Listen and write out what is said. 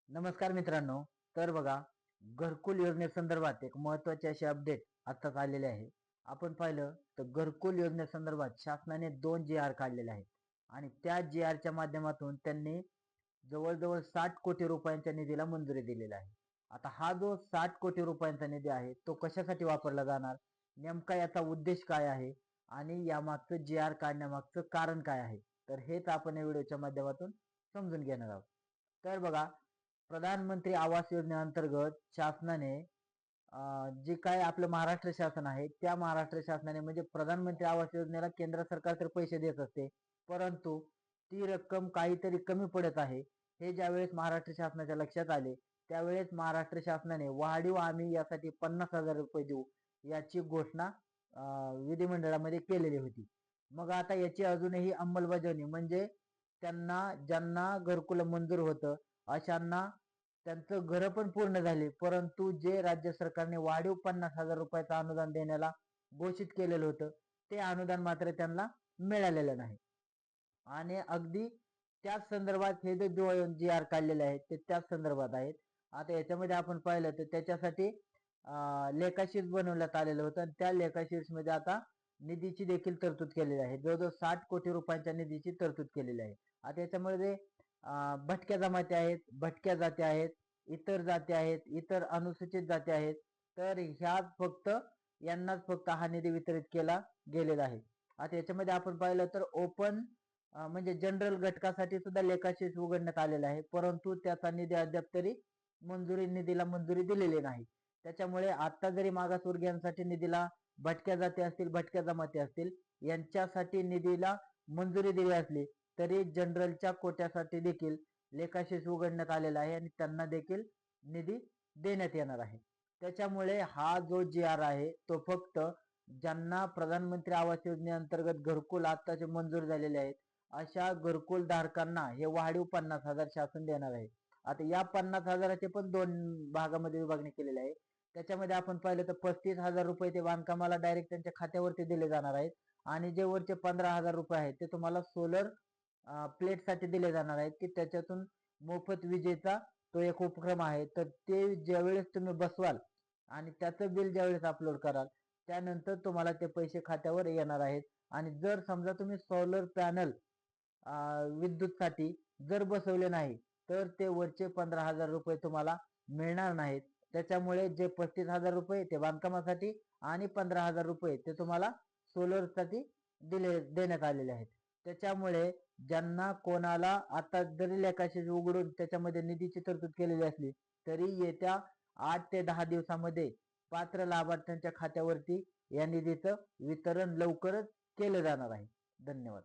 नमस्कार मित्रांनो. तर बघा, घरकुल योजनेसंदर्भात एक महत्त्वाची अशी अपडेट आत्ताच आलेली आहे. आपण पाहिलं तर घरकुल योजनेसंदर्भात शासनाने 2 जी आर काढलेले आहेत आणि त्या जी आरच्या माध्यमातून त्यांनी जवळजवळ 60 कोटी रुपयांच्या निधीला मंजुरी दिलेली आहे. आता हा जो 60 कोटी रुपयांचा निधी आहे तो कशासाठी वापरला जाणार, नेमका याचा उद्देश काय आहे आणि यामागचं जी आर काढण्यामागचं कारण काय आहे, तर हेच आपण या व्हिडिओच्या माध्यमातून समजून घेणार आहोत. तर बघा, प्रधानमंत्री आवास योजनेअंतर्गत शासनाने जे काय आपलं महाराष्ट्र शासन आहे त्या महाराष्ट्र शासनाने म्हणजे प्रधानमंत्री आवास योजनेला केंद्र सरकार तर पैसे देत असते, परंतु ती रक्कम काहीतरी कमी पडत आहे हे ज्यावेळेस महाराष्ट्र शासनाच्या लक्षात आले त्यावेळेस महाराष्ट्र शासनाने वाढीव आम्ही यासाठी 50,000 रुपये देऊ याची घोषणा विधिमंडळामध्ये केलेली होती. मग आता याची अजूनही अंमलबजावणी म्हणजे त्यांना ज्यांना घरकुल मंजूर होतं अशांना त्यांचं घरं पण पूर्ण झाली, परंतु जे राज्य सरकारने वाढीव 50,000 रुपयाचं अनुदान देण्याला घोषित केलेलं होतं ते अनुदान मात्र त्यांना मिळालेलं नाही. आणि अगदी त्याच संदर्भात हे जे जी आर काढलेले आहेत ते त्याच संदर्भात आहेत. आता याच्यामध्ये आपण पाहिलं तर त्याच्यासाठी लेखाशीट बनवण्यात आलेलं होतं आणि त्या लेखाशीट्स मध्ये आता निधीची देखील तरतूद केलेली आहे. जवळजवळ 60 कोटी रुपयांच्या निधीची तरतूद केलेली आहे. आता याच्यामध्ये भटक्या जमाती आहेत, भटक्या जाती आहेत, इतर जाती आहेत, इतर अनुसूचित जाती आहेत. तर ह्या फक्त यांनाच फक्त हा निधी वितरित केला गेलेला आहे. आता याच्यामध्ये आपण पाहिलं तर ओपन म्हणजे जनरल घटकासाठी सुद्धा लेखाशीट उघडण्यात आलेला आहे, परंतु त्याचा निधी अद्याप तरी निधीला मंजुरी दिलेली नाही. त्याच्यामुळे आता जरी मागासवर्गीयांसाठी निधीला भटक्या जाती असतील, भटक्या जमाती असतील यांच्यासाठी निधीला मंजुरी दिली असली तरी जनरलच्या कोट्यासाठी देखील लेखाशीट उघडण्यात आलेला आहे आणि त्यांना देखील निधी देण्यात येणार आहे. त्याच्यामुळे हा जो जी आर आहे तो फक्त ज्यांना प्रधानमंत्री आवास योजनेअंतर्गत घरकुल आत्ताचे मंजूर झालेले आहेत अशा घरकुल धारकांना हे वाढीव 50,000 शासन देणार आहे. आता या 50,000चे पण दोन भागामध्ये विभागणी केलेली आहे. त्याच्यामध्ये आपण पाहिलं तर 35,000 रुपये ते बांधकामाला डायरेक्ट त्यांच्या खात्यावरती दिले जाणार आहेत आणि जे वरचे 15,000 रुपये आहेत ते तुम्हाला सोलर प्लेटसाठी दिले जाणार आहेत की त्याच्यातून मोफत विजेचा तो एक उपक्रम आहे. तर ते ज्यावेळेस तुम्ही बसवाल आणि त्याचं बिल ज्यावेळेस अपलोड कराल त्यानंतर तुम्हाला ते पैसे खात्यावर येणार आहेत. आणि जर समजा तुम्ही सोलर पॅनल विद्युतसाठी जर बसवले नाही तर ते वरचे 15,000 रुपये तुम्हाला मिळणार नाहीत. त्याच्यामुळे जे 35,000 रुपये ते बांधकामासाठी आणि 15,000 रुपये ते तुम्हाला सोलरसाठी देण्यात आलेले आहेत. त्याच्यामुळे ज्यांना कोणाला आता जरी लेखाशीट उघडून त्याच्यामध्ये निधीची तरतूद केलेली असली तरी येत्या 8 ते 10 दिवसामध्ये पात्र लाभार्थ्यांच्या खात्यावरती या निधीचं वितरण लवकरच केलं जाणार आहे. धन्यवाद.